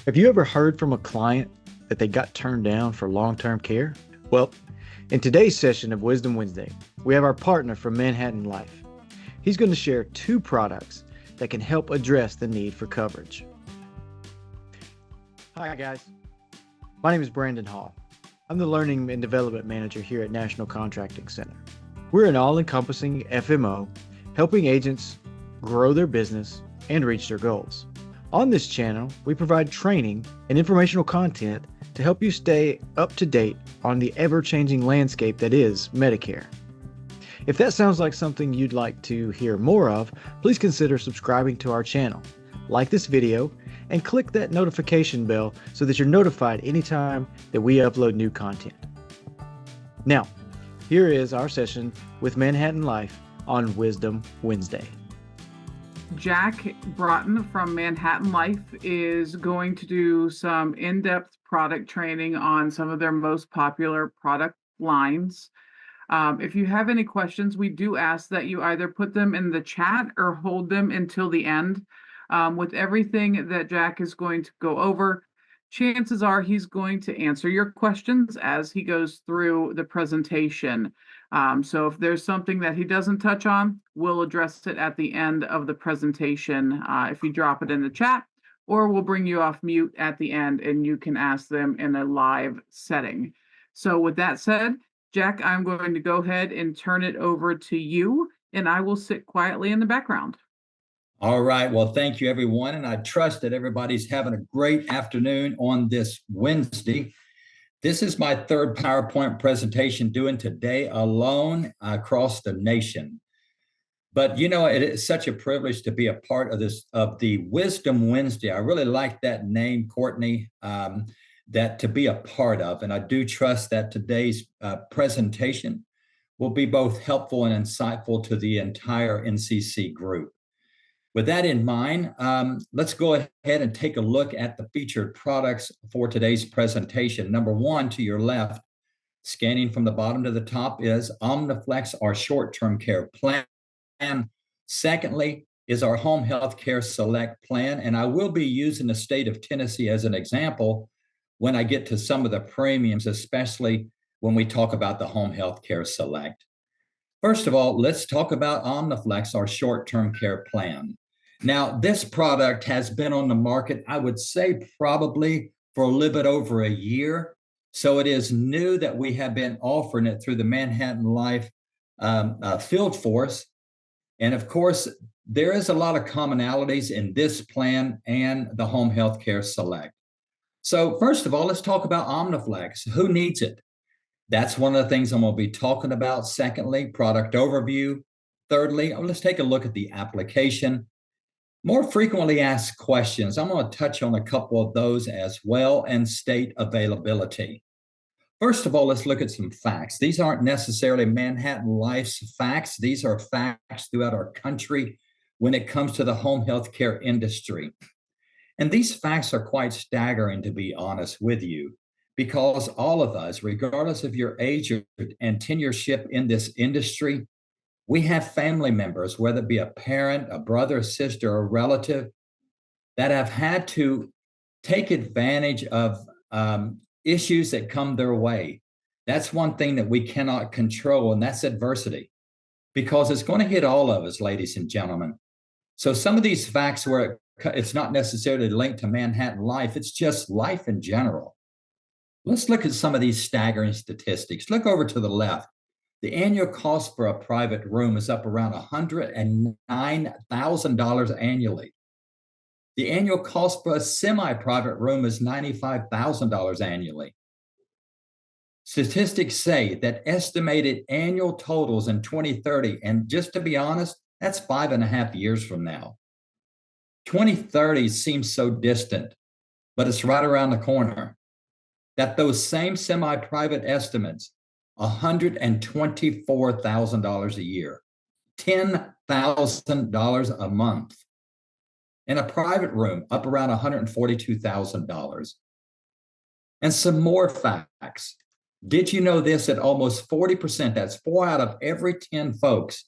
Have you ever heard from a client that they got turned down for long-term care? Well, in today's session of Wisdom Wednesday, we have our partner from Manhattan Life. He's going to share two products that can help address the need for coverage. Hi guys, my name is Brandon Hall. I'm the Learning and Development Manager here at National Contracting Center. We're an all-encompassing FMO helping agents grow their business and reach their goals. On this channel, we provide training and informational content to help you stay up to date on the ever-changing landscape that is Medicare. If that sounds like something you'd like to hear more of, please consider subscribing to our channel, like this video, and click that notification bell so that you're notified anytime that we upload new content. Now, here is our session with Manhattan Life on Wisdom Wednesday. Jack Broughton from Manhattan Life is going to do some in-depth product training on some of their most popular product lines. If you have any questions, we do ask that you either put them in the chat or hold them until the end. With everything that Jack is going to go over, chances are he's going to answer your questions as he goes through the presentation. So if there's something that he doesn't touch on, we'll address it at the end of the presentation if you drop it in the chat, or we'll bring you off mute at the end and you can ask them in a live setting. So with that said, Jack, I'm going to go ahead and turn it over to you, and I will sit quietly in the background. All right. Well, thank you, everyone. And I trust that everybody's having a great afternoon on this Wednesday. This is my third PowerPoint presentation doing today alone across the nation. But, you know, it is such a privilege to be a part of this, of the Wisdom Wednesday. I really like that name, Courtney, that to be a part of. And I do trust that today's presentation will be both helpful and insightful to the entire NCC group. With that in mind, let's go ahead and take a look at the featured products for today's presentation. Number one, to your left, scanning from the bottom to the top, is Omniflex, our short-term care plan. Secondly, is our Home Health Care Select plan. And I will be using the state of Tennessee as an example when I get to some of the premiums, especially when we talk about the Home Health Care Select. First of all, let's talk about Omniflex, our short-term care plan. Now, this product has been on the market, I would say, probably for a little bit over a year. So it is new that we have been offering it through the Manhattan Life field force. And of course, there is a lot of commonalities in this plan and the Home Health Care Select. So first of all, let's talk about Omniflex. Who needs it? That's one of the things I'm going to be talking about. Secondly, product overview. Thirdly, let's take a look at the application. More frequently asked questions. I'm going to touch on a couple of those as well, and state availability. First of all, let's look at some facts. These aren't necessarily Manhattan Life's facts. These are facts throughout our country when it comes to the home health care industry. And these facts are quite staggering, to be honest with you, because all of us, regardless of your age and tenureship in this industry, we have family members, whether it be a parent, a brother, a sister, or a relative, that have had to take advantage of issues that come their way. That's one thing that we cannot control, and that's adversity, because it's going to hit all of us, ladies and gentlemen. So some of these facts where it's not necessarily linked to Manhattan Life, it's just life in general. Let's look at some of these staggering statistics. Look over to the left. The annual cost for a private room is up around $109,000 annually. The annual cost for a semi-private room is $95,000 annually. Statistics say that estimated annual totals in 2030, and just to be honest, that's 5.5 years from now. 2030 seems so distant, but it's right around the corner. That those same semi-private estimates, $124,000 a year, $10,000 a month. In a private room, up around $142,000. And some more facts. Did you know this, that almost 40%, that's 4 out of every 10 folks,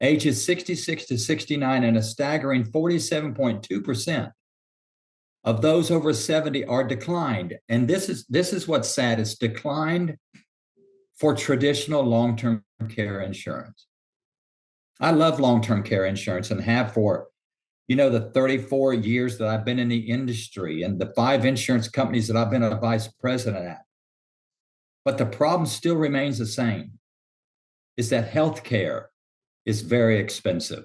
ages 66 to 69, and a staggering 47.2%, of those over 70 are declined. And this is what's sad. It's declined for traditional long-term care insurance. I love long-term care insurance and have for, the 34 years that I've been in the industry and the 5 insurance companies that I've been a vice president at. But the problem still remains the same, is that healthcare is very expensive.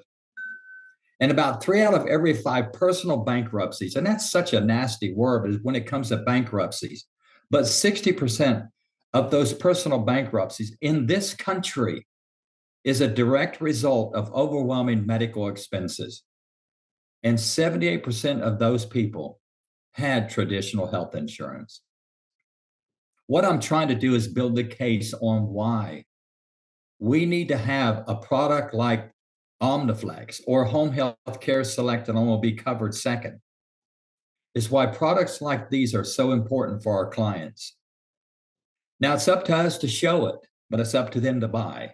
And about 3 out of every 5 personal bankruptcies, and that's such a nasty word when it comes to bankruptcies, but 60% of those personal bankruptcies in this country is a direct result of overwhelming medical expenses. And 78% of those people had traditional health insurance. What I'm trying to do is build the case on why we need to have a product like Omniflex or Home Health Care Select, and I will be covered second, is why products like these are so important for our clients. Now, it's up to us to show it, but it's up to them to buy.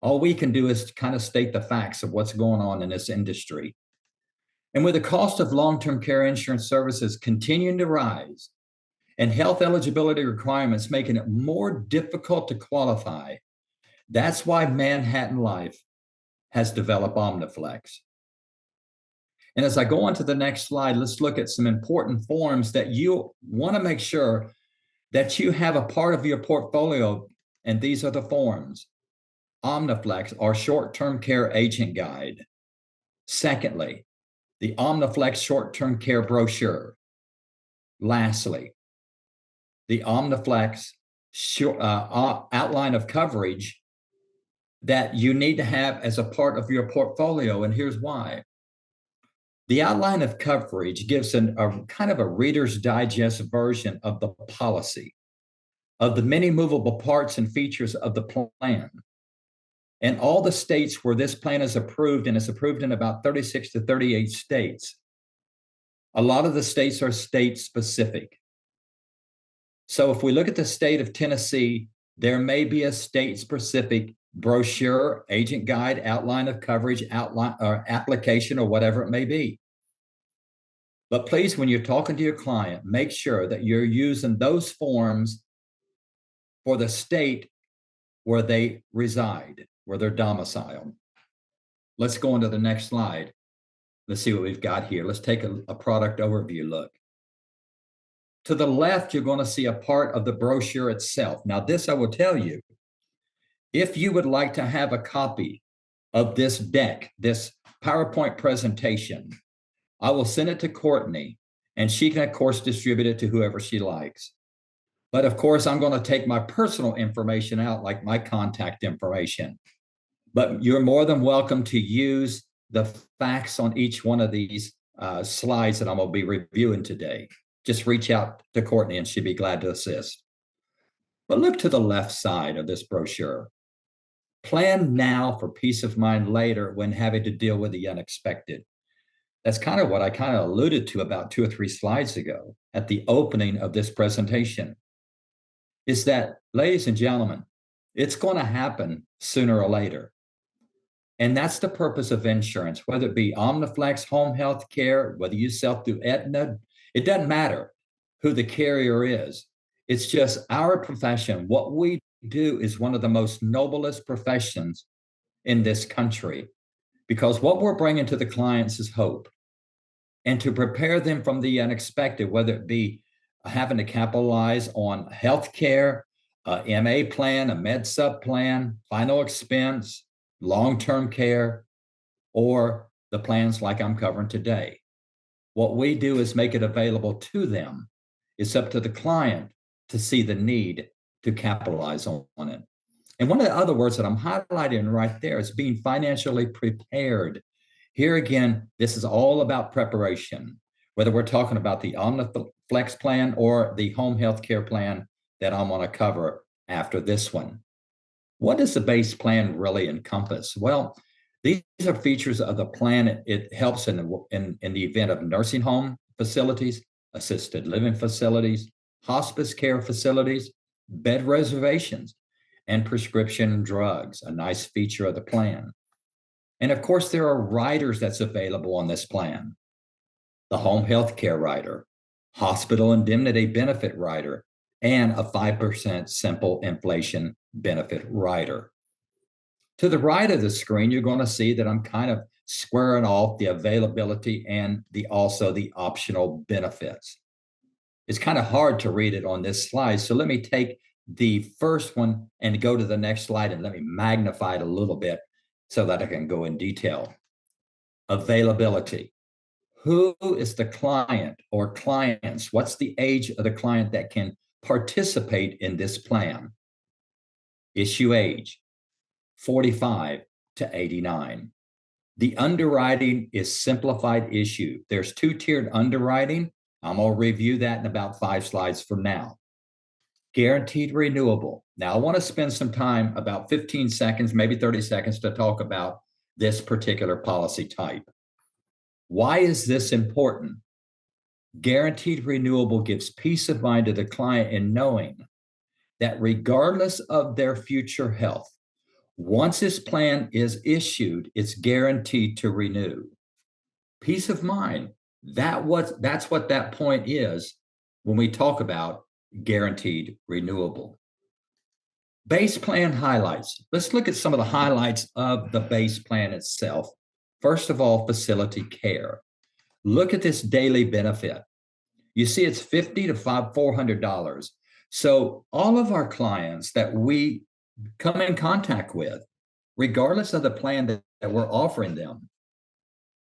All we can do is kind of state the facts of what's going on in this industry. And with the cost of long-term care insurance services continuing to rise and health eligibility requirements making it more difficult to qualify, that's why Manhattan Life has developed Omniflex. And as I go on to the next slide, let's look at some important forms that you want to make sure that you have a part of your portfolio. And these are the forms. Omniflex, our short-term care agent guide. Secondly, the Omniflex short-term care brochure. Lastly, the Omniflex outline of coverage that you need to have as a part of your portfolio. And here's why. The outline of coverage gives a kind of a Reader's Digest version of the policy, of the many movable parts and features of the plan. And all the states where this plan is approved, and it's approved in about 36 to 38 states. A lot of the states are state specific. So if we look at the state of Tennessee, there may be a state specific brochure, agent guide, outline of coverage, outline or application, or whatever it may be. But please, when you're talking to your client, make sure that you're using those forms for the state where they reside, where they're domiciled. Let's go on to the next slide. Let's see what we've got here. Let's take a product overview look. To the left, you're going to see a part of the brochure itself. Now, this I will tell you, if you would like to have a copy of this deck, this PowerPoint presentation, I will send it to Courtney, and she can, of course, distribute it to whoever she likes. But of course, I'm going to take my personal information out, like my contact information. But you're more than welcome to use the facts on each one of these slides that I'm going to be reviewing today. Just reach out to Courtney and she'd be glad to assist. But look to the left side of this brochure. Plan now for peace of mind later when having to deal with the unexpected. That's kind of what I kind of alluded to about 2 or 3 slides ago at the opening of this presentation. Is that, ladies and gentlemen, it's going to happen sooner or later. And that's the purpose of insurance, whether it be Omniflex, Home Health Care, whether you sell through Aetna, it doesn't matter who the carrier is. It's just our profession. What we do is one of the most noblest professions in this country, because what we're bringing to the clients is hope, and to prepare them from the unexpected, whether it be having to capitalize on healthcare, a MA plan, a med sub plan, final expense, long-term care, or the plans like I'm covering today. What we do is make it available to them. It's up to the client to see the need to capitalize on it. And one of the other words that I'm highlighting right there is being financially prepared. Here again, this is all about preparation, whether we're talking about the Omniflex plan or the home health care plan that I'm going to cover after this one. What does the base plan really encompass? Well, these are features of the plan. It helps in the event of nursing home facilities, assisted living facilities, hospice care facilities, bed reservations, and prescription drugs, a nice feature of the plan. And of course, there are riders that's available on this plan. the home health care rider, hospital indemnity benefit rider, and a 5% simple inflation benefit rider. To the right of the screen, you're going to see that I'm kind of squaring off the availability and also the optional benefits. It's kind of hard to read it on this slide. So let me take the first one and go to the next slide and let me magnify it a little bit so that I can go in detail. Availability. Who is the client or clients? What's the age of the client that can participate in this plan? Issue age, 45 to 89. The underwriting is simplified issue. There's two-tiered underwriting. I'm going to review that in about 5 slides from now. Guaranteed renewable. Now, I want to spend some time, about 15 seconds, maybe 30 seconds, to talk about this particular policy type. Why is this important? Guaranteed renewable gives peace of mind to the client in knowing that regardless of their future health, once this plan is issued, it's guaranteed to renew. Peace of mind. That's what that point is when we talk about guaranteed renewable. Base plan highlights. Let's look at some of the highlights of the base plan itself. First of all, facility care. Look at this daily benefit. You see it's $50 to $400. So all of our clients that we come in contact with, regardless of the plan that we're offering them,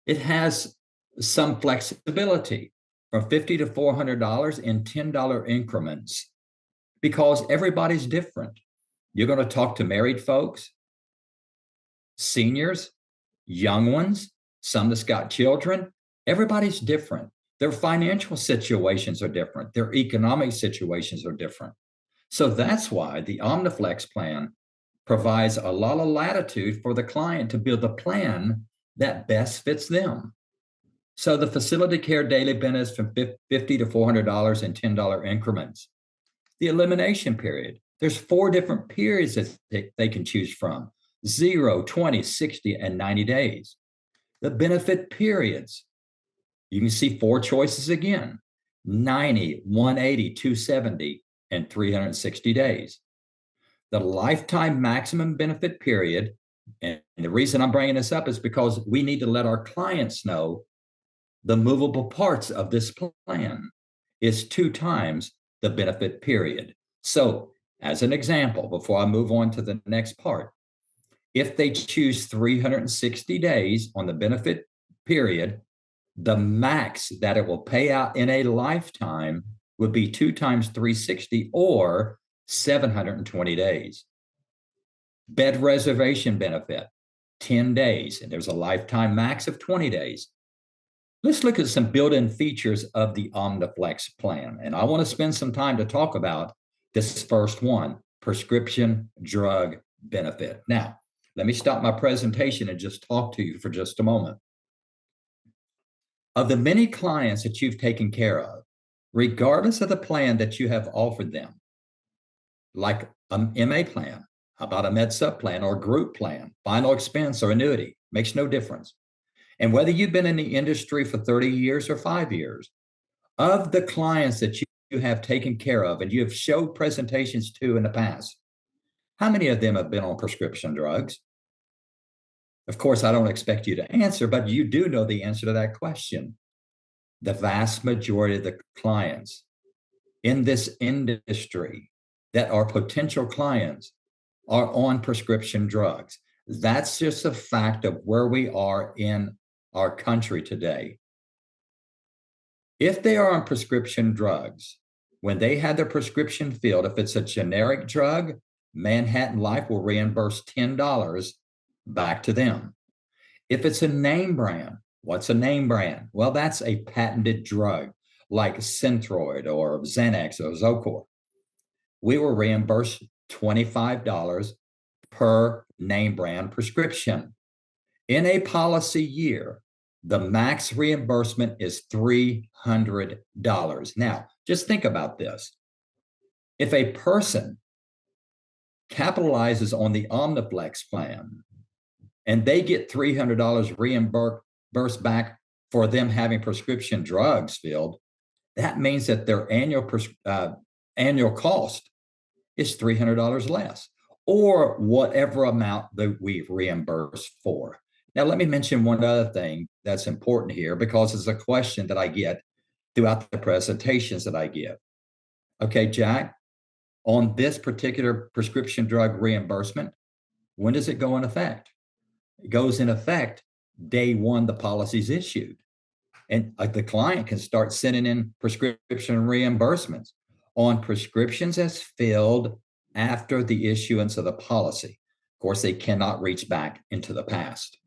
it has some flexibility from $50 to $400 in $10 increments because everybody's different. You're going to talk to married folks, seniors, young ones, some that's got children. Everybody's different. Their financial situations are different. Their economic situations are different. So that's why the OmniFlex plan provides a lot of latitude for the client to build a plan that best fits them. So the facility care daily benefits from $50 to $400 in $10 increments. The elimination period. There's 4 different periods that they can choose from: 0, 20, 60, and 90 days. The benefit periods. You can see 4 choices again: 90, 180, 270, and 360 days. The lifetime maximum benefit period, and the reason I'm bringing this up is because we need to let our clients know the movable parts of this plan is 2 times the benefit period. So, as an example, before I move on to the next part, if they choose 360 days on the benefit period, the max that it will pay out in a lifetime would be 2 times 360 or 720 days. Bed reservation benefit, 10 days, and there's a lifetime max of 20 days. Let's look at some built-in features of the OmniFlex plan. And I want to spend some time to talk about this first one, prescription drug benefit. Now, let me stop my presentation and just talk to you for just a moment. Of the many clients that you've taken care of, regardless of the plan that you have offered them, like an MA plan, how about a Med-Sup plan or a group plan, final expense or annuity, makes no difference. And whether you've been in the industry for 30 years or 5 years, of the clients that you have taken care of and you have showed presentations to in the past, how many of them have been on prescription drugs? Of course, I don't expect you to answer, but you do know the answer to that question. The vast majority of the clients in this industry that are potential clients are on prescription drugs. That's just a fact of where we are in our country today. If they are on prescription drugs, when they had their prescription filled, if it's a generic drug, Manhattan Life will reimburse $10 back to them. If it's a name brand, what's a name brand? Well, that's a patented drug like Synthroid or Xanax or Zocor. We will reimburse $25 per name brand prescription. In a policy year, the max reimbursement is $300. Now, just think about this. If a person capitalizes on the OmniFlex plan and they get $300 reimbursed back for them having prescription drugs filled, that means that their annual cost is $300 less, or whatever amount that we reimburse for. Now, let me mention one other thing that's important here, because it's a question that I get throughout the presentations that I give. Okay, Jack, on this particular prescription drug reimbursement, when does it go in effect? It goes in effect day one the policy's issued. And the client can start sending in prescription reimbursements on prescriptions as filled after the issuance of the policy. Of course, they cannot reach back into the past.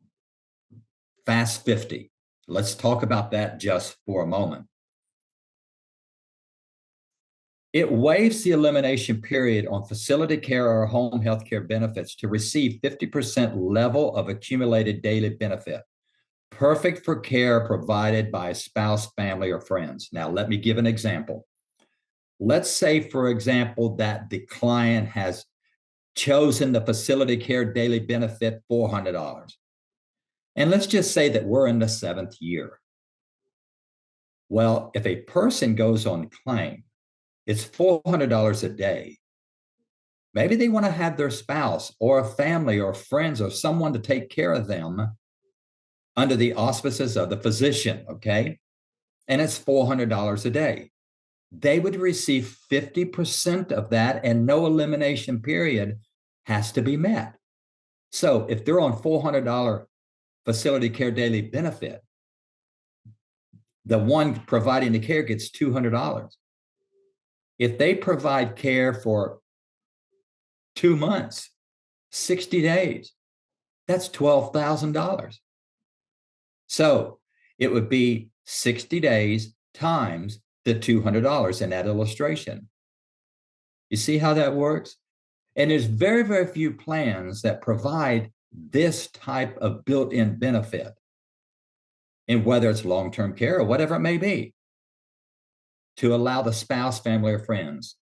Fast 50. Let's talk about that just for a moment. It waives the elimination period on facility care or home health care benefits to receive 50% level of accumulated daily benefit, perfect for care provided by a spouse, family, or friends. Now, let me give an example. Let's say, for example, that the client has chosen the facility care daily benefit $400. And let's just say that we're in the 7th year. Well, if a person goes on claim, it's $400 a day. Maybe they want to have their spouse or a family or friends or someone to take care of them under the auspices of the physician, okay? And it's $400 a day. They would receive 50% of that, and no elimination period has to be met. So if they're on $400 facility care daily benefit, the one providing the care gets $200. If they provide care for 2 months, 60 days, that's $12,000. So it would be 60 days times the $200 in that illustration. You see how that works? And there's very, very few plans that provide this type of built-in benefit, and whether it's long-term care or whatever it may be, to allow the spouse, family, or friends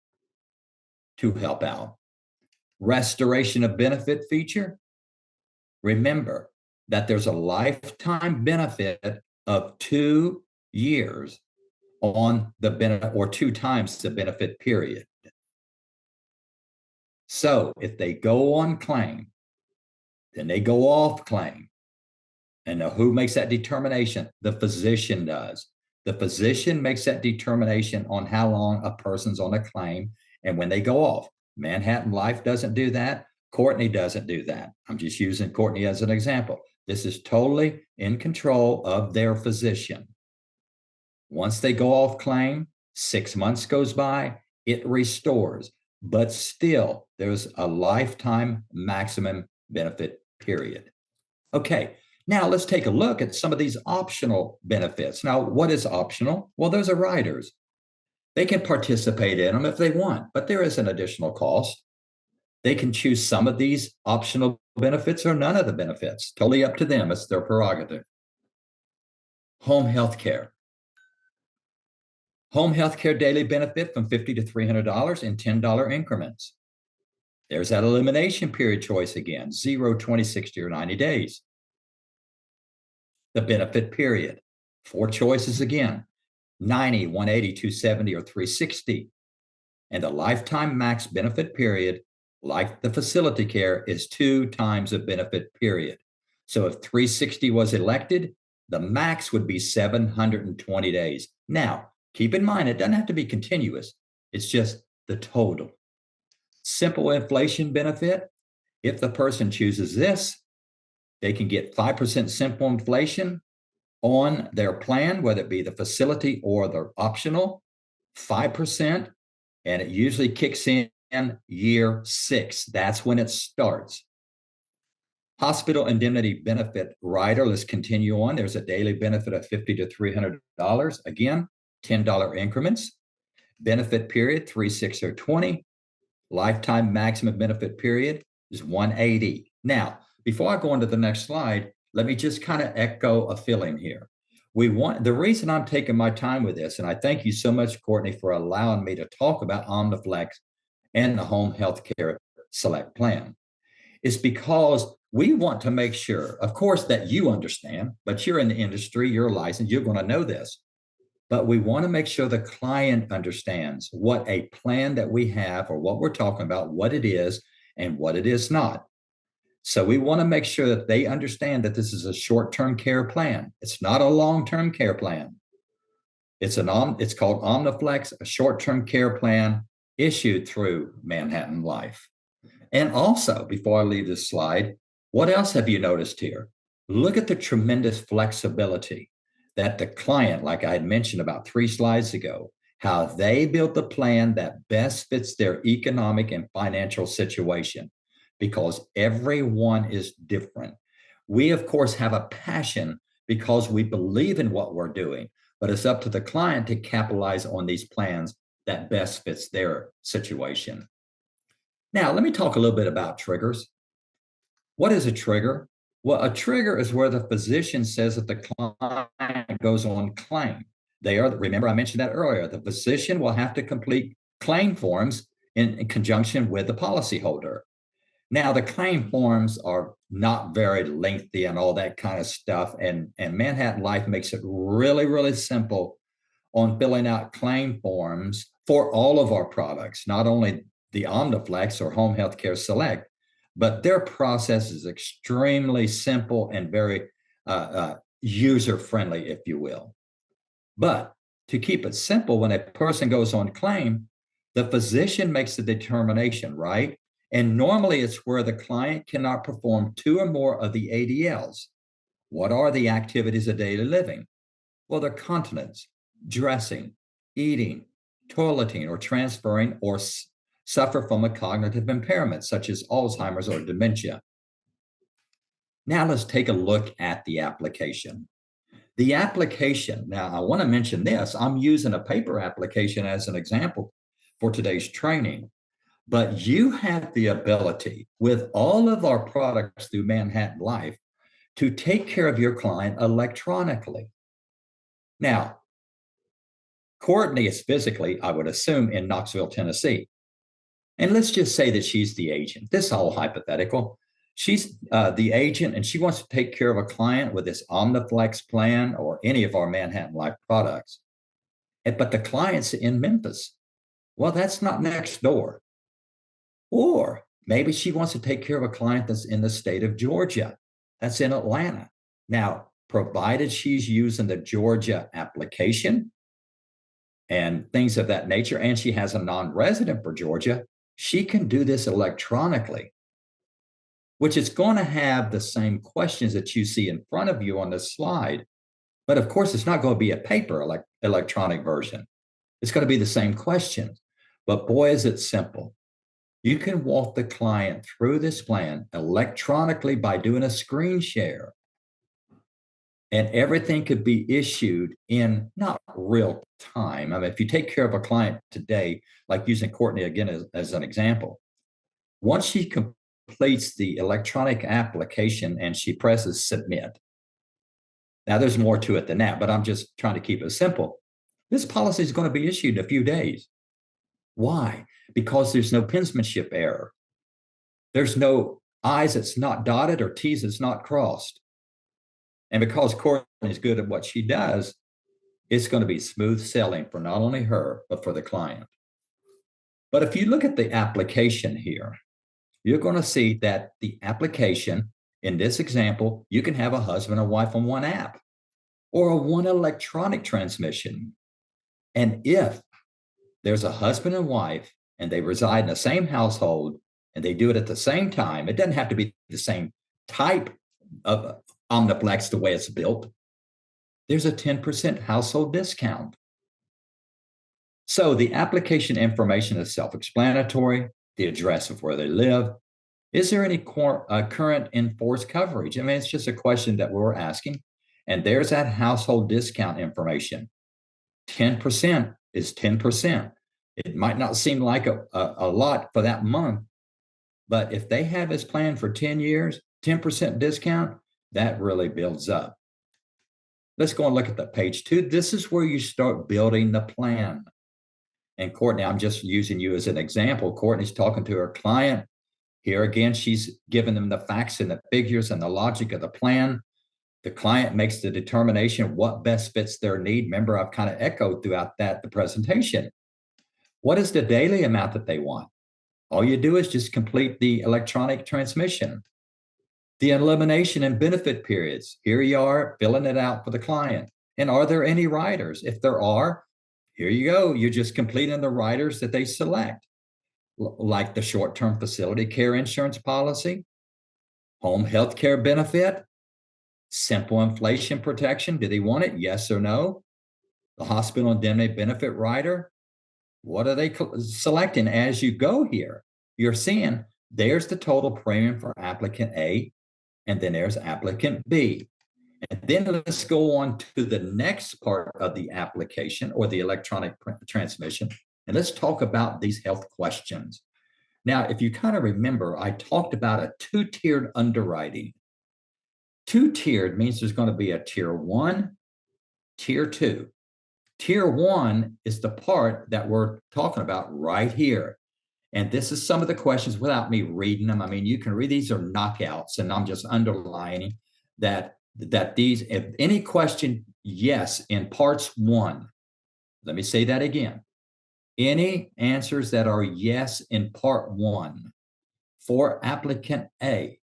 to help out. Restoration of benefit feature. Remember that there's a lifetime benefit of 2 years on the benefit, or 2 times the benefit period. So if they go on claim, then they go off claim. And now who makes that determination? The physician does. The physician makes that determination on how long a person's on a claim and when they go off. Manhattan Life doesn't do that. Courtney doesn't do that. I'm just using Courtney as an example. This is totally in control of their physician. Once they go off claim, 6 months goes by, it restores, but still there's a lifetime maximum benefit period. Okay, now let's take a look at some of these optional benefits. Now, what is optional? Well, those are riders. They can participate in them if they want, but there is an additional cost. They can choose some of these optional benefits or none of the benefits. Totally up to them. It's their prerogative. Home health care. Home health care daily benefit from $50 to $300 in $10 increments. There's that elimination period choice again, 0, 20, 60, or 90 days. The benefit period, 4 choices again, 90, 180, 270, or 360. And the lifetime max benefit period, like the facility care, is 2 times a benefit period. So if 360 was elected, the max would be 720 days. Now, keep in mind, it doesn't have to be continuous. It's just the total. Simple inflation benefit. If the person chooses this, they can get 5% simple inflation on their plan, whether it be the facility or the optional, 5%, and it usually kicks in year 6. That's when it starts. Hospital indemnity benefit rider, let's continue on. There's a daily benefit of $50 to $300. Again, $10 increments. Benefit period, 3, 6, or 20. Lifetime maximum benefit period is 180. Now, before I go on to the next slide, let me just kind of echo a feeling here. The reason I'm taking my time with this, and I thank you so much, Courtney, for allowing me to talk about Omniflex and the Home Healthcare Select Plan, is because we want to make sure, of course, that you understand, but you're in the industry, you're licensed, you're going to know this. But we want to make sure the client understands what a plan that we have or what we're talking about, what it is and what it is not. So we want to make sure that they understand that this is a short-term care plan. It's not a long-term care plan. It's called Omniflex, a short-term care plan issued through Manhattan Life. And also, before I leave this slide, what else have you noticed here? Look at the tremendous flexibility that the client, like I had mentioned about 3 slides ago, how they built the plan that best fits their economic and financial situation, because everyone is different. We, of course, have a passion because we believe in what we're doing, but it's up to the client to capitalize on these plans that best fits their situation. Now, let me talk a little bit about triggers. What is a trigger? Well, a trigger is where the physician says that the client goes on claim. Remember I mentioned that earlier, the physician will have to complete claim forms in conjunction with the policyholder. Now, the claim forms are not very lengthy and all that kind of stuff, and Manhattan Life makes it really, really simple on filling out claim forms for all of our products, not only the Omniflex or Home Healthcare Select, but their process is extremely simple and very user-friendly, if you will. But to keep it simple, when a person goes on claim, the physician makes the determination, right? And normally it's where the client cannot perform 2 or more of the ADLs. What are the activities of daily living? Well, they're continence, dressing, eating, toileting, or transferring, or suffer from a cognitive impairment such as Alzheimer's or dementia. Now let's take a look at the application. The application, now I want to mention this, I'm using a paper application as an example for today's training, but you have the ability with all of our products through Manhattan Life to take care of your client electronically. Now, Courtney is physically, I would assume, in Knoxville, Tennessee. And let's just say that she's the agent. This is all hypothetical. She's the agent and she wants to take care of a client with this Omniflex plan or any of our Manhattan Life products. But the client's in Memphis. Well, that's not next door. Or maybe she wants to take care of a client that's in the state of Georgia. That's in Atlanta. Now, provided she's using the Georgia application and things of that nature, and she has a non-resident for Georgia, she can do this electronically, which is going to have the same questions that you see in front of you on this slide. But of course, it's not going to be a paper electronic version. It's going to be the same questions. But boy, is it simple. You can walk the client through this plan electronically by doing a screen share. And everything could be issued in not real time. I mean, if you take care of a client today, like using Courtney again as an example, once she completes the electronic application and she presses submit. Now, there's more to it than that, but I'm just trying to keep it simple. This policy is going to be issued in a few days. Why? Because there's no penmanship error. There's no I's that's not dotted or T's that's not crossed. And because Courtney is good at what she does, it's going to be smooth sailing for not only her, but for the client. But if you look at the application here, you're going to see that the application, in this example, you can have a husband and wife on one app or a one electronic transmission. And if there's a husband and wife and they reside in the same household and they do it at the same time, it doesn't have to be the same type of Omniflex the way it's built. There's a 10% household discount. So the application information is self-explanatory, the address of where they live. Is there any current enforced coverage? I mean, it's just a question that we're asking. And there's that household discount information. 10% is 10%. It might not seem like a lot for that month, but if they have this plan for 10 years, 10% discount, that really builds up. Let's go and look at the page 2. This is where you start building the plan. And Courtney, I'm just using you as an example. Courtney's talking to her client. Here again, she's given them the facts and the figures and the logic of the plan. The client makes the determination what best fits their need. Remember, I've kind of echoed throughout the presentation. What is the daily amount that they want? All you do is just complete the electronic transmission. The elimination and benefit periods. Here you are filling it out for the client. And are there any riders? If there are, here you go. You're just completing the riders that they select, like the short-term facility care insurance policy, home health care benefit, simple inflation protection. Do they want it? Yes or no? The hospital indemnity benefit rider. What are they selecting as you go here? You're seeing there's the total premium for applicant A, and then there's applicant B. And then let's go on to the next part of the application or the electronic transmission. And let's talk about these health questions. Now, if you kind of remember, I talked about a two-tiered underwriting. Two-tiered means there's going to be a tier 1, tier 2. Tier 1 is the part that we're talking about right here. And this is some of the questions without me reading them. I mean, you can read, these are knockouts, and I'm just underlining that these, if any question, yes, in parts 1, let me say that again. Any answers that are yes in part 1 for applicant A,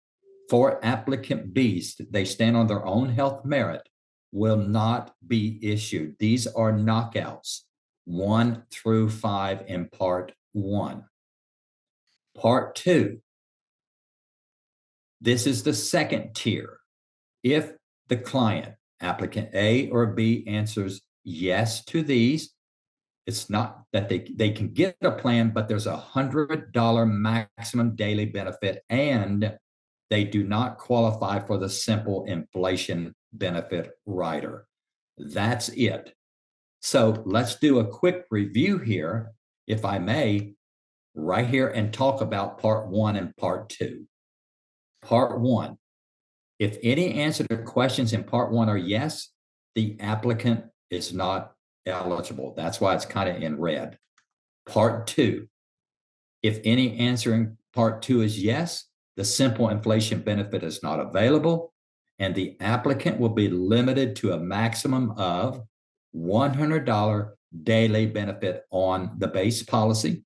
for applicant B, they stand on their own health merit, will not be issued. These are knockouts, 1 through 5 in part 1. Part 2, this is the second tier. If the client, applicant A or B, answers yes to these, it's not that they can get a plan, but there's $100 maximum daily benefit, and they do not qualify for the simple inflation benefit rider. That's it. So let's do a quick review here, if I may, right here, and talk about part 1 and part 2. Part 1, if any answer to questions in part 1 are yes, the applicant is not eligible. That's why it's kind of in red. Part 2, if any answer in part 2 is yes, the simple inflation benefit is not available, and the applicant will be limited to a maximum of $100 daily benefit on the base policy,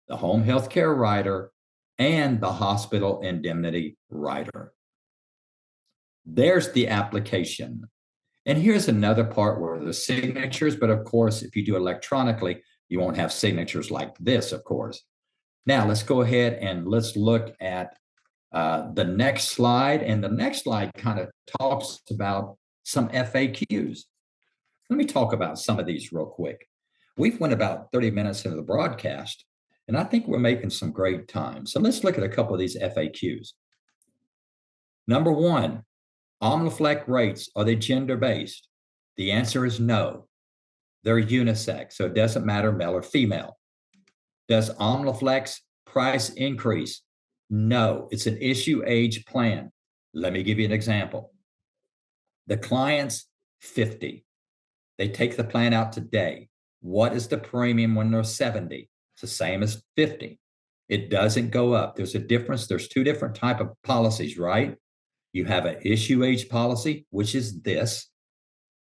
the home health care rider, and the hospital indemnity rider. There's the application. And here's another part where the signatures, but of course, if you do electronically, you won't have signatures like this, of course. Now, let's go ahead and let's look at the next slide. And the next slide kind of talks about some FAQs. Let me talk about some of these real quick. We've went about 30 minutes into the broadcast, and I think we're making some great time. So let's look at a couple of these FAQs. Number 1, Omniflex rates, are they gender-based? The answer is no. They're unisex, so it doesn't matter male or female. Does Omniflex price increase? No, it's an issue age plan. Let me give you an example. The client's 50. They take the plan out today. What is the premium when they're 70? It's the same as 50. It doesn't go up. There's a difference. There's 2 different type of policies, right? You have an issue age policy, which is this.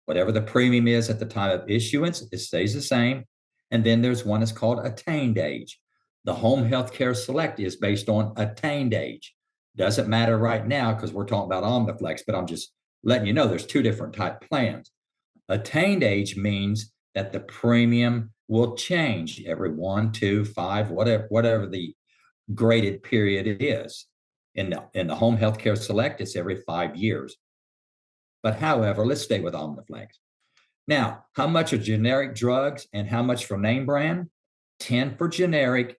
Whatever the premium is at the time of issuance, it stays the same. And then there's one that's called attained age. The Home Health Care Select is based on attained age. Doesn't matter right now because we're talking about Omniflex, but I'm just letting you know there's 2 different type plans. Attained age means that the premium will change every 1, 2, 5, whatever the graded period is. In the Home Health Care Select, it's every 5 years. But however, let's stay with Omniflex. Now, how much are generic drugs and how much for name brand? 10 for generic,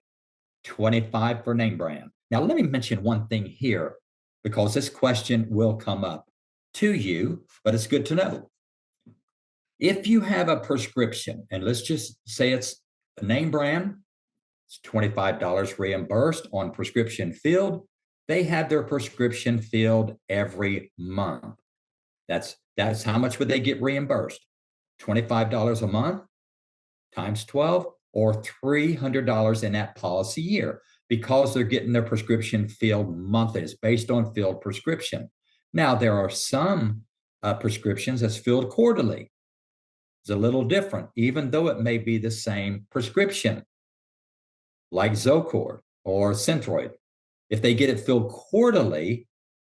25 for name brand. Now, let me mention one thing here because this question will come up to you, but it's good to know. If you have a prescription, and let's just say it's a name brand, it's $25 reimbursed on prescription filled. They have their prescription filled every month. That's how much would they get reimbursed? $25 a month times 12 or $300 in that policy year. because they're getting their prescription filled monthly. It's based on filled prescription. Now, there are some prescriptions that's filled quarterly. It's a little different, even though it may be the same prescription, like Zocor or Synthroid. If they get it filled quarterly,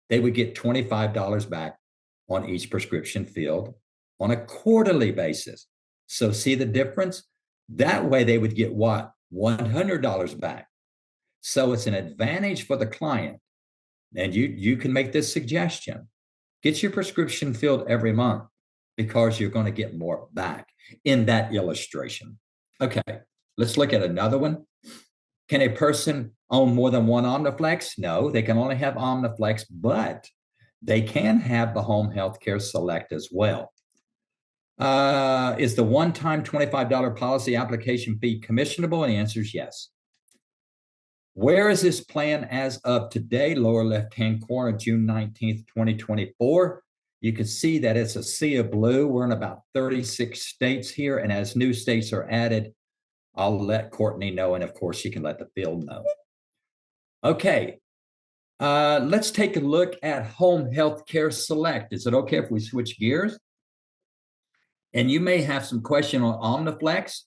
they would get $25 back on each prescription filled on a quarterly basis. So see the difference? That way they would get what? $100 back. So it's an advantage for the client. And you can make this suggestion. Get your prescription filled every month because you're going to get more back in that illustration. Okay, let's look at another one. Can a person own more than one Omniflex? No, they can only have Omniflex, but they can have the Home Healthcare Select as well. Is the one-time $25 policy application fee commissionable? And the answer is yes. Where is this plan as of today? Lower left-hand corner, June 19th, 2024. You can see that it's a sea of blue. We're in about 36 states here. And as new states are added, I'll let Courtney know. And of course, she can let the field know. Okay. Let's take a look at Home Healthcare Select. Is it okay if we switch gears? And you may have some question on Omniflex,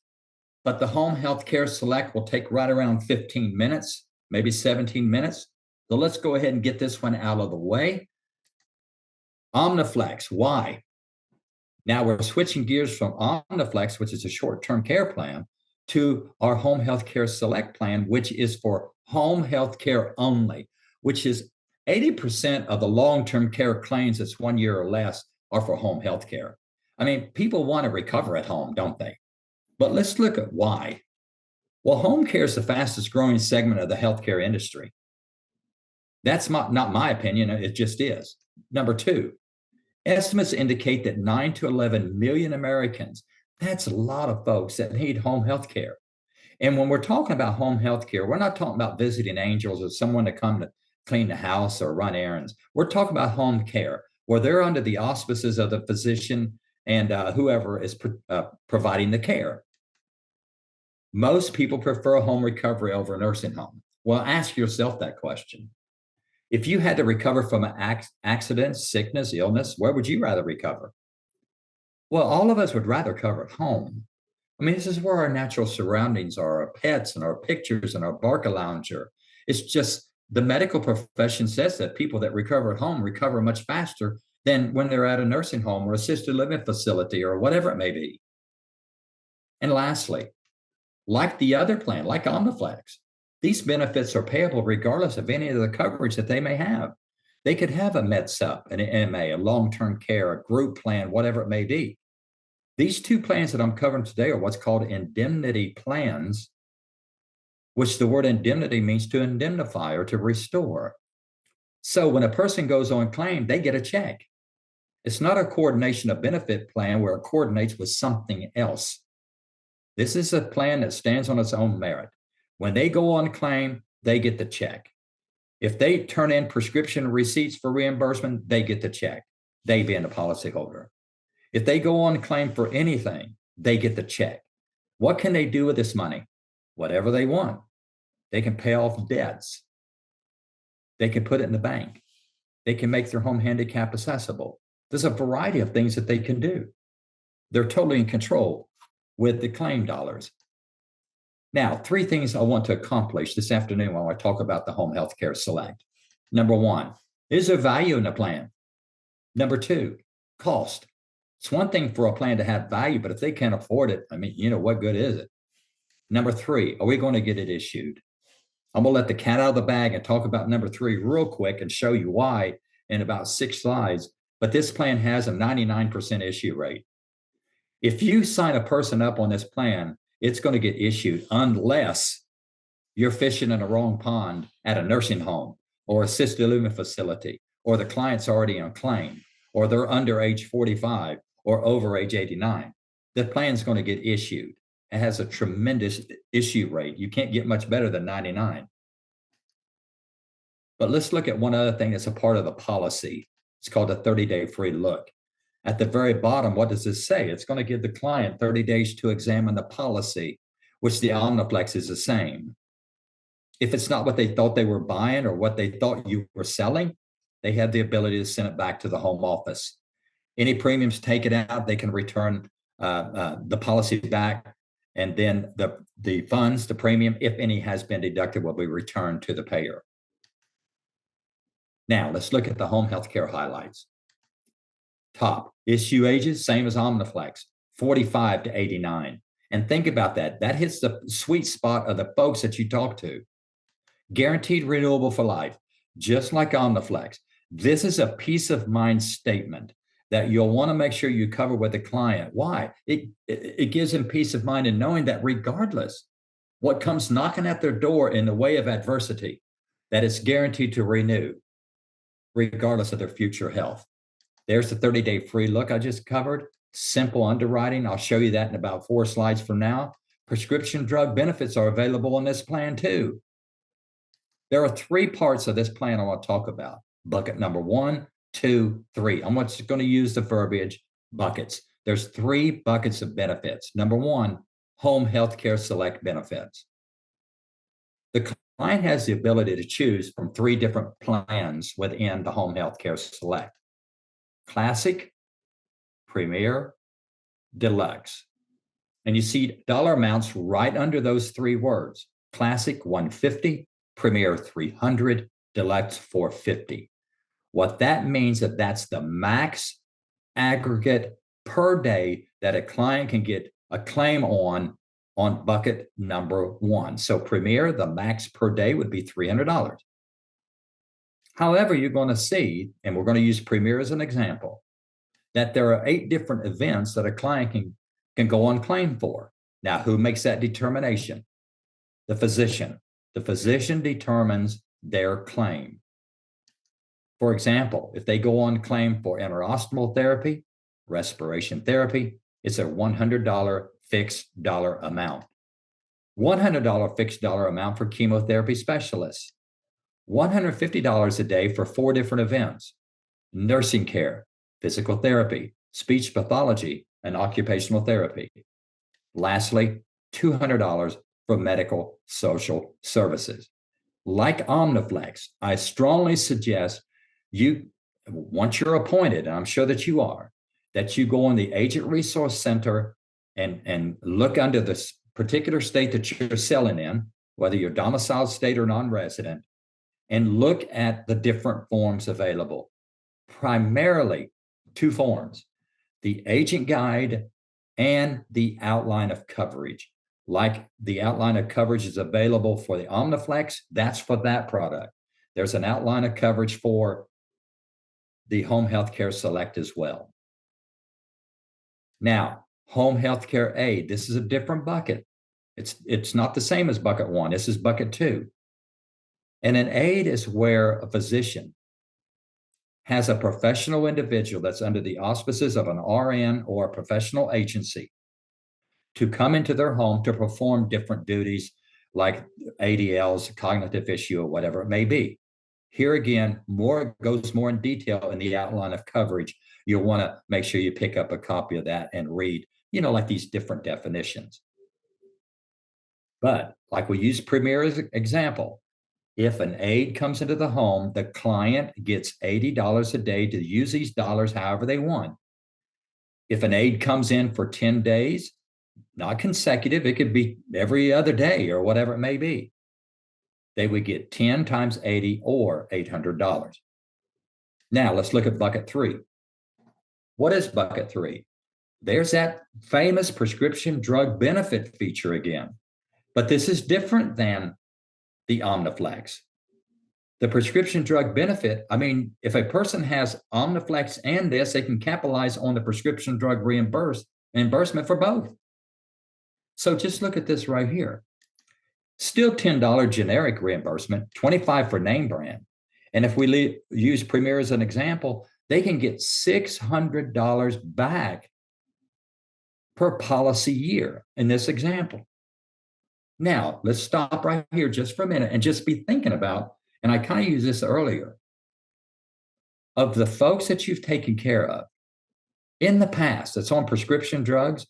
but the Home Healthcare Select will take right around 15 minutes, maybe 17 minutes. So let's go ahead and get this one out of the way. Omniflex, why? Now we're switching gears from Omniflex, which is a short-term care plan, to our Home Healthcare Select plan, which is for home health care only, which is 80% of the long-term care claims that's 1 year or less are for home health care. I mean, people want to recover at home, don't they? But let's look at why. Well, home care is the fastest growing segment of the healthcare industry. That's not my opinion, it just is. Number two, estimates indicate that 9 to 11 million Americans, that's a lot of folks that need home health care. And when we're talking about home health care, we're not talking about visiting angels or someone to come to clean the house or run errands. We're talking about home care, where they're under the auspices of the physician and whoever is providing the care. Most people prefer home recovery over a nursing home. Well, ask yourself that question. If you had to recover from an accident, sickness, illness, where would you rather recover? Well, all of us would rather recover at home. I mean, this is where our natural surroundings are, our pets and our pictures and our Barcalounger. It's just the medical profession says that people that recover at home recover much faster than when they're at a nursing home or assisted living facility or whatever it may be. And lastly, like the other plan, like Omniflex, these benefits are payable regardless of any of the coverage that they may have. They could have a MedSup, an MA, a long-term care, a group plan, whatever it may be. These two plans that I'm covering today are what's called indemnity plans, which the word indemnity means to indemnify or to restore. So when a person goes on claim, they get a check. It's not a coordination of benefit plan where it coordinates with something else. This is a plan that stands on its own merit. When they go on claim, they get the check. If they turn in prescription receipts for reimbursement, they get the check, they being the policyholder. If they go on claim for anything, they get the check. What can they do with this money? Whatever they want. They can pay off debts. They can put it in the bank. They can make their home handicap accessible. There's a variety of things that they can do. They're totally in control with the claim dollars. Now, 3 things I want to accomplish this afternoon when I talk about the Home Healthcare Select. Number 1, is there value in the plan? Number 2, cost. It's one thing for a plan to have value, but if they can't afford it, I mean, what good is it? Number 3, are we going to get it issued? I'm going to let the cat out of the bag and talk about number 3 real quick and show you why in about 6 slides. But this plan has a 99% issue rate. If you sign a person up on this plan, it's going to get issued unless you're fishing in a wrong pond at a nursing home or assisted living facility, or the client's already on claim, or they're under age 45 or over age 89. The plan's going to get issued. It has a tremendous issue rate. You can't get much better than 99. But let's look at one other thing that's a part of the policy. It's called a 30-day free look. At the very bottom, what does this say? It's going to give the client 30 days to examine the policy, which the Omniflex is the same. If it's not what they thought they were buying or what they thought you were selling, they have the ability to send it back to the home office. Any premiums taken out, they can return the policy back, and then the funds, the premium, if any has been deducted, will be returned to the payer. Now, let's look at the home health care highlights. Top, issue ages, same as Omniflex, 45 to 89. And think about that. That hits the sweet spot of the folks that you talk to. Guaranteed renewable for life, just like Omniflex. This is a peace of mind statement that you'll want to make sure you cover with the client. Why? It gives them peace of mind in knowing that regardless what comes knocking at their door in the way of adversity, that it's guaranteed to renew, regardless of their future health. There's the 30-day free look I just covered. Simple underwriting. I'll show you that in about 4 slides from now. Prescription drug benefits are available in this plan too. There are 3 parts of this plan I want to talk about. Bucket number 1, 2, 3. I'm just going to use the verbiage buckets. There's 3 buckets of benefits. Number 1, home healthcare select benefits. The client has the ability to choose from 3 different plans within the home healthcare select: Classic, Premier, Deluxe. And you see dollar amounts right under those 3 words: Classic $150, Premier $300, Deluxe $450. What that means is that's the max aggregate per day that a client can get a claim on bucket number 1. So Premier, the max per day would be $300. However, you're going to see, and we're going to use Premier as an example, that there are 8 different events that a client can go on claim for. Now, who makes that determination? The physician. The physician determines their claim. For example, if they go on claim for intraostomal therapy, respiration therapy, it's a $100 fixed dollar amount. $100 fixed dollar amount for chemotherapy specialists. $150 a day for 4 different events: nursing care, physical therapy, speech pathology, and occupational therapy. Lastly, $200 for medical social services. Like Omniflex, I strongly suggest you, once you're appointed, and I'm sure that you are, that you go on the Agent Resource Center and look under this particular state that you're selling in, whether you're domiciled state or non-resident, and look at the different forms available. Primarily 2 forms: the agent guide and the outline of coverage. Like the outline of coverage is available for the Omniflex, that's for that product. There's an outline of coverage for the home healthcare select as well. Now, home healthcare aid, this is a different bucket. It's not the same as bucket 1. This is bucket 2. And an aid is where a physician has a professional individual that's under the auspices of an RN or a professional agency to come into their home to perform different duties like ADLs, cognitive issue, or whatever it may be. Here again, goes more in detail in the outline of coverage. You'll want to make sure you pick up a copy of that and read, like these different definitions. But like we use Premier as an example, if an aid comes into the home, the client gets $80 a day to use these dollars however they want. If an aid comes in for 10 days, not consecutive, it could be every other day or whatever it may be, they would get 10 times 80 or $800. Now let's look at bucket 3. What is bucket 3? There's that famous prescription drug benefit feature again, but this is different than the Omniflex. The prescription drug benefit, if a person has Omniflex and this, they can capitalize on the prescription drug reimbursement for both. So just look at this right here. Still $10 generic reimbursement, $25 for name brand. And if we use Premier as an example, they can get $600 back per policy year in this example. Now, let's stop right here just for a minute and just be thinking about, and I kind of used this earlier, of the folks that you've taken care of in the past that's on prescription drugs.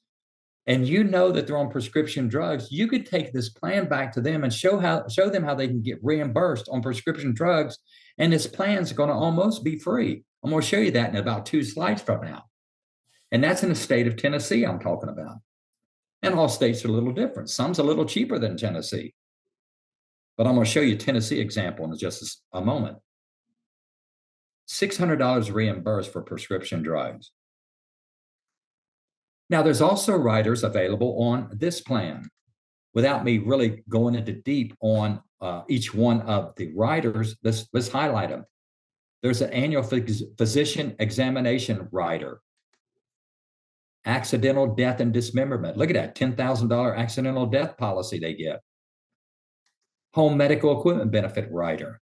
and you know that they're on prescription drugs, you could take this plan back to them and show them how they can get reimbursed on prescription drugs. And this plan's going to almost be free. I'm going to show you that in about 2 slides from now. And that's in the state of Tennessee I'm talking about. And all states are a little different. Some's a little cheaper than Tennessee. But I'm going to show you a Tennessee example in just a moment. $600 reimbursed for prescription drugs. Now, there's also riders available on this plan. Without me really going into deep on each one of the riders, let's highlight them. There's an annual physician examination rider. Accidental death and dismemberment. Look at that, $10,000 accidental death policy they get. Home medical equipment benefit rider.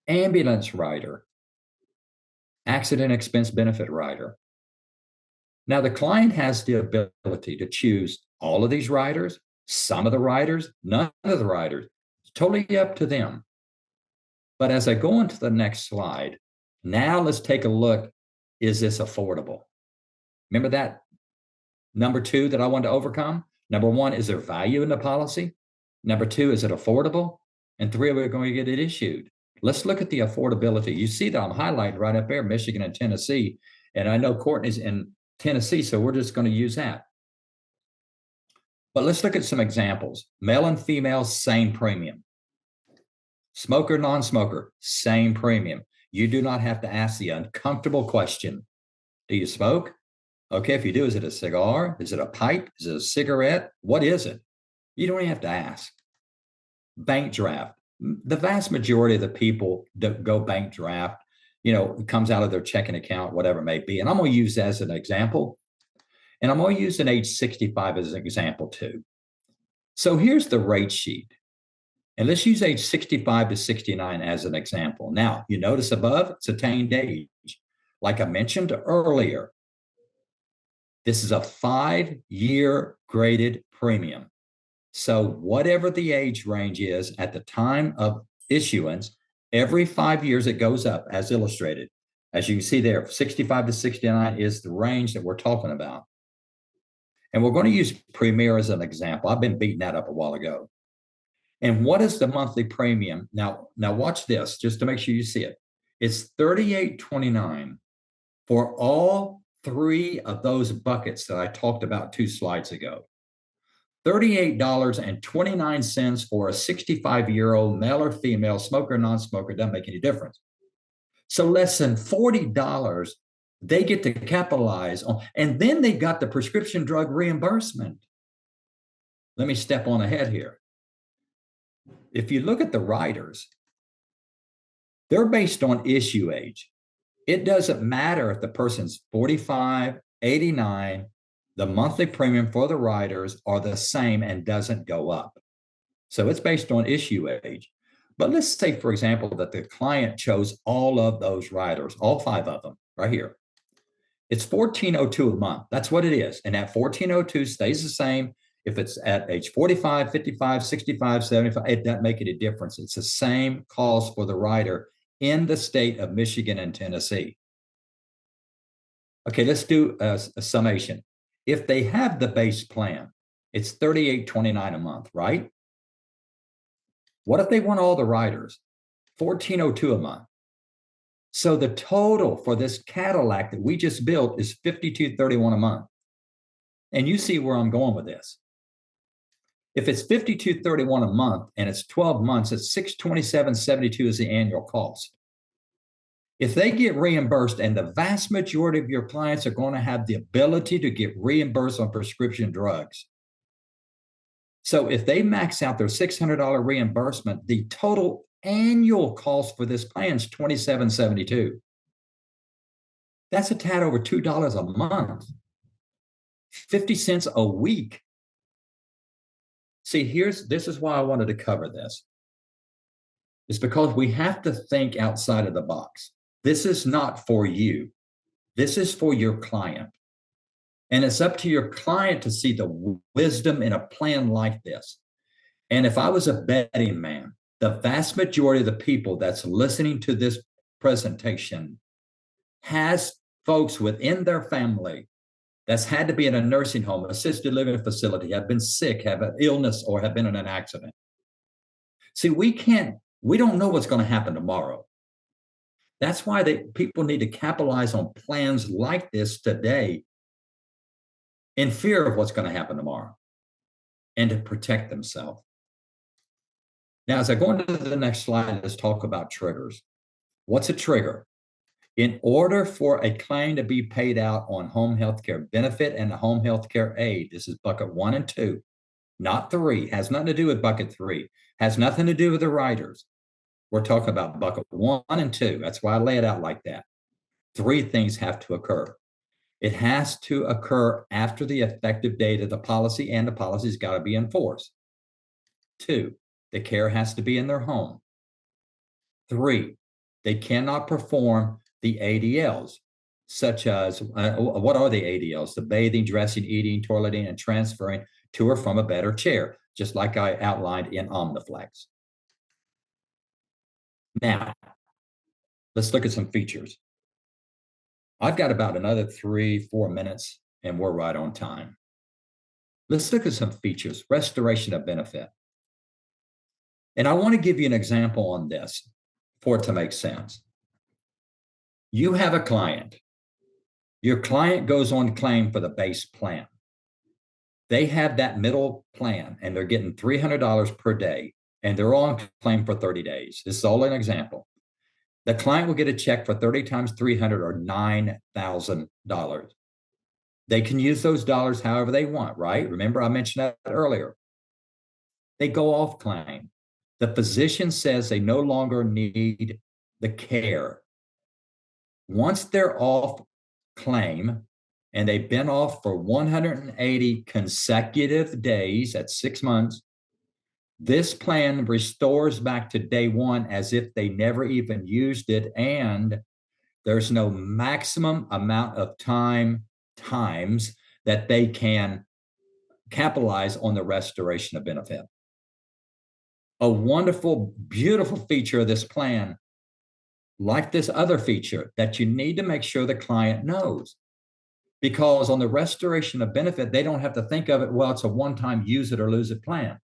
Ambulance rider. Accident expense benefit rider. Now, the client has the ability to choose all of these riders, some of the riders, none of the riders. It's totally up to them. But as I go into the next slide, now let's take a look. Is this affordable? Remember that number 2 that I wanted to overcome? Number 1, is there value in the policy? Number 2, is it affordable? And 3, we're going to get it issued. Let's look at the affordability. You see that I'm highlighting right up there, Michigan and Tennessee. And I know Courtney's in Tennessee, so we're just going to use that. But let's look at some examples. Male and female, same premium. Smoker, non-smoker, same premium. You do not have to ask the uncomfortable question. Do you smoke? Okay, if you do, is it a cigar? Is it a pipe? Is it a cigarette? What is it? You don't even have to ask. Bank draft. The vast majority of the people that go bank draft, it comes out of their checking account, whatever it may be. And I'm going to use that as an example. And I'm going to use an age 65 as an example too. So here's the rate sheet. And let's use age 65 to 69 as an example. Now, you notice above, it's attained age. Like I mentioned earlier, this is a 5-year graded premium. So whatever the age range is at the time of issuance, every 5 years it goes up as illustrated. As you can see there, 65 to 69 is the range that we're talking about. And we're going to use Premier as an example. I've been beating that up a while ago. And what is the monthly premium? Now watch this, just to make sure you see it. It's $38.29 for all 3 of those buckets that I talked about 2 slides ago. $38.29 for a 65-year-old male or female, smoker or non-smoker, doesn't make any difference. So less than $40 they get to capitalize on, and then they got the prescription drug reimbursement. Let me step on ahead here. If you look at the riders, they're based on issue age. It doesn't matter if the person's 45, 89, the monthly premium for the riders are the same and doesn't go up. So it's based on issue age. But let's say, for example, that the client chose all of those riders, all 5 of them right here. It's $14.02 a month. That's what it is. And that $14.02 stays the same if it's at age 45, 55, 65, 75. It doesn't make any difference. It's the same cost for the rider in the state of Michigan and Tennessee. Okay, let's do a summation. If they have the base plan, it's $38.29 a month, right? What if they want all the riders? $14.02 a month. So the total for this Cadillac that we just built is $52.31 a month. And you see where I'm going with this. If it's $52.31 a month and it's 12 months, it's $627.72 is the annual cost. If they get reimbursed, and the vast majority of your clients are going to have the ability to get reimbursed on prescription drugs. So if they max out their $600 reimbursement, the total annual cost for this plan is $27.72. That's a tad over $2 a month, 50 cents a week. See, this is why I wanted to cover this. It's because we have to think outside of the box. This is not for you. This is for your client. And it's up to your client to see the wisdom in a plan like this. And if I was a betting man, the vast majority of the people that's listening to this presentation has folks within their family that's had to be in a nursing home, assisted living facility, have been sick, have an illness, or have been in an accident. See, we don't know what's going to happen tomorrow. That's why people need to capitalize on plans like this today in fear of what's going to happen tomorrow and to protect themselves. Now, as I go into the next slide, let's talk about triggers. What's a trigger? In order for a claim to be paid out on home health care benefit and the home health care aid, this is bucket 1 and 2, not 3, has nothing to do with bucket 3, has nothing to do with the riders. We're talking about bucket 1 and 2. That's why I lay it out like that. 3 things have to occur. It has to occur after the effective date of the policy, and the policy's got to be enforced. 2, the care has to be in their home. 3, they cannot perform the ADLs, such as, what are the ADLs? The bathing, dressing, eating, toileting, and transferring to or from a bed or chair, just like I outlined in Omniflex. Now, let's look at some features. I've got about another 3-4 minutes, and we're right on time. Let's look at some features. Restoration of benefit. And I want to give you an example on this for it to make sense. You have a client. Your client goes on claim for the base plan. They have that middle plan, and they're getting $300 per day, and they're on claim for 30 days. This is all an example. The client will get a check for 30 times 300 or $9,000. They can use those dollars however they want, right? Remember, I mentioned that earlier. They go off claim. The physician says they no longer need the care. Once they're off claim, and they've been off for 180 consecutive days at 6 months, this plan restores back to day 1 as if they never even used it, and there's no maximum amount of times that they can capitalize on the restoration of benefit. A wonderful, beautiful feature of this plan, like this other feature, that you need to make sure the client knows. Because on the restoration of benefit, they don't have to think of it, well, it's a one-time use it or lose it plan.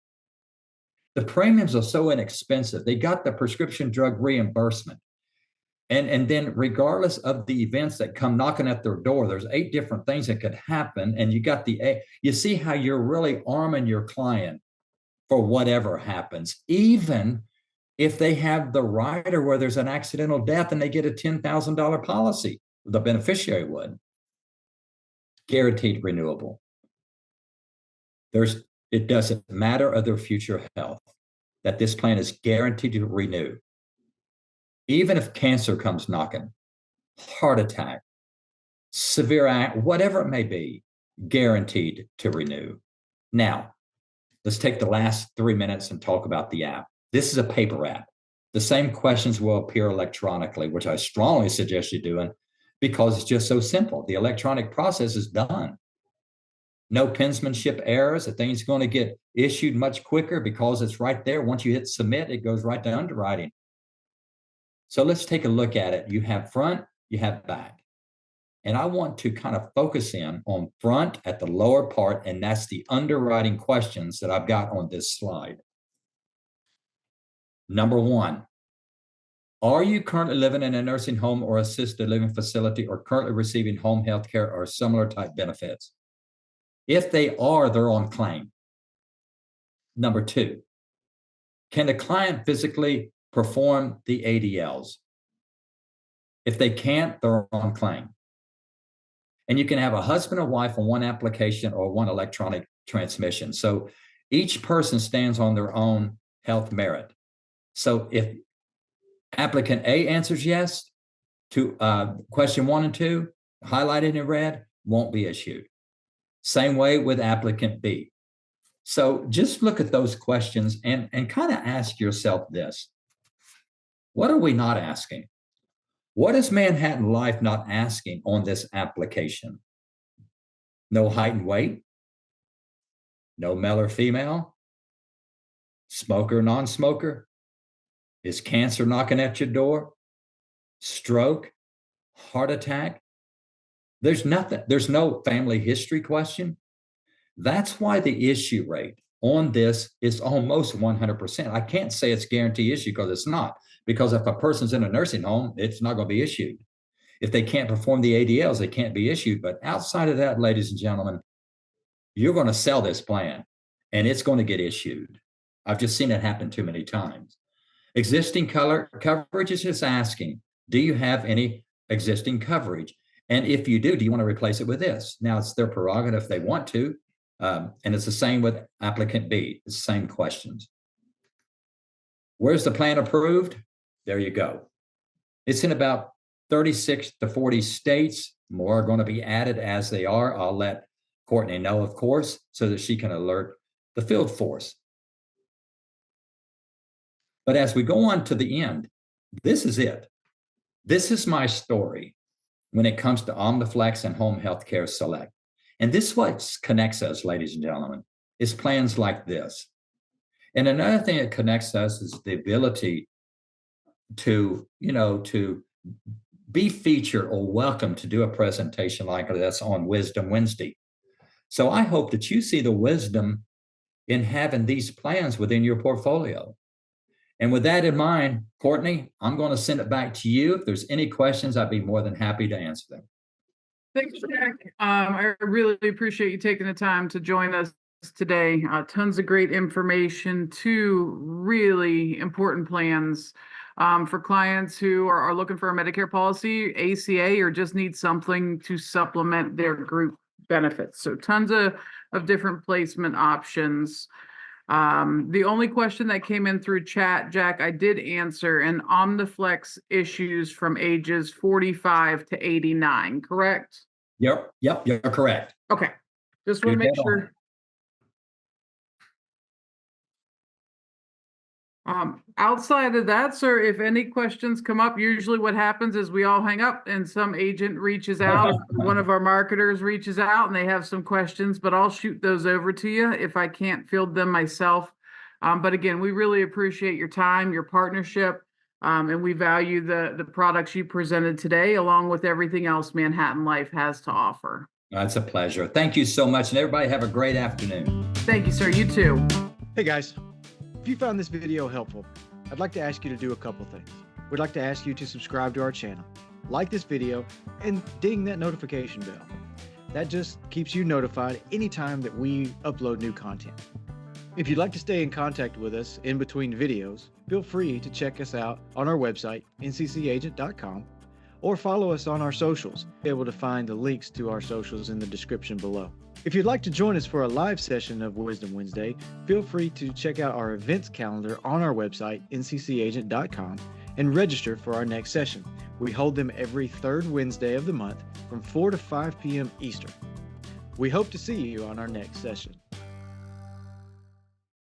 The premiums are so inexpensive. They got the prescription drug reimbursement. And then regardless of the events that come knocking at their door, there's 8 different things that could happen. And you got you see how you're really arming your client for whatever happens, even if they have the rider where there's an accidental death and they get a $10,000 policy, the beneficiary would. Guaranteed renewable. It doesn't matter of their future health, that this plan is guaranteed to renew. Even if cancer comes knocking, heart attack, severe whatever it may be, guaranteed to renew. Now, let's take the last 3 minutes and talk about the app. This is a paper app. The same questions will appear electronically, which I strongly suggest you doing, because it's just so simple. The electronic process is done. No penmanship errors. The thing's going to get issued much quicker because it's right there. Once you hit submit, it goes right to underwriting. So let's take a look at it. You have front, you have back. And I want to kind of focus in on front at the lower part, and that's the underwriting questions that I've got on this slide. Number 1, are you currently living in a nursing home or assisted living facility, or currently receiving home health care or similar type benefits? If they are, they're on claim. Number 2, can the client physically perform the ADLs? If they can't, they're on claim. And you can have a husband or wife on one application or one electronic transmission. So each person stands on their own health merit. So if applicant A answers yes to question 1 and 2, highlighted in red, won't be issued. Same way with applicant B. So just look at those questions and kind of ask yourself this. What are we not asking? What is Manhattan Life not asking on this application? No height and weight? No male or female? Smoker, non-smoker? Is cancer knocking at your door? Stroke? Heart attack? There's nothing, there's no family history question. That's why the issue rate on this is almost 100%. I can't say it's guaranteed issue because it's not, because if a person's in a nursing home, it's not going to be issued. If they can't perform the ADLs, they can't be issued. But outside of that, ladies and gentlemen, you're going to sell this plan and it's going to get issued. I've just seen it happen too many times. Existing coverage is just asking, do you have any existing coverage? And if you do you want to replace it with this? Now, it's their prerogative if they want to. And it's the same with applicant B. It's the same questions. Where's the plan approved? There you go. It's in about 36 to 40 states. More are going to be added as they are. I'll let Courtney know, of course, so that she can alert the field force. But as we go on to the end, this is it. This is my story when it comes to Omniflex and Home Healthcare Select. And this is what connects us, ladies and gentlemen, is plans like this. And another thing that connects us is the ability to, to be featured or welcome to do a presentation like this on Wisdom Wednesday. So I hope that you see the wisdom in having these plans within your portfolio. And with that in mind, Courtney, I'm going to send it back to you. If there's any questions, I'd be more than happy to answer them. Thanks, Jack. I really appreciate you taking the time to join us today. Tons of great information, two really important plans for clients who are looking for a Medicare policy, ACA, or just need something to supplement their group benefits. So tons of different placement options. The only question that came in through chat, Jack, I did answer, and Omniflex issues from ages 45 to 89, correct? Yep, you're correct. Okay, just want to make sure. Outside of that, sir, if any questions come up, usually what happens is we all hang up and some agent reaches out, one of our marketers reaches out and they have some questions, but I'll shoot those over to you if I can't field them myself. But again, we really appreciate your time, your partnership, and we value the products you presented today, along with everything else Manhattan Life has to offer. It's a pleasure. Thank you so much, and everybody have a great afternoon. Thank you, sir. You too. Hey, guys. If you found this video helpful, I'd like to ask you to do a couple things. We'd like to ask you to subscribe to our channel, like this video, and ding that notification bell. That just keeps you notified anytime that we upload new content. If you'd like to stay in contact with us in between videos, feel free to check us out on our website, nccagent.com, or follow us on our socials. You'll be able to find the links to our socials in the description below. If you'd like to join us for a live session of Wisdom Wednesday, feel free to check out our events calendar on our website, nccagent.com, and register for our next session. We hold them every third Wednesday of the month from 4 to 5 p.m. Eastern. We hope to see you on our next session.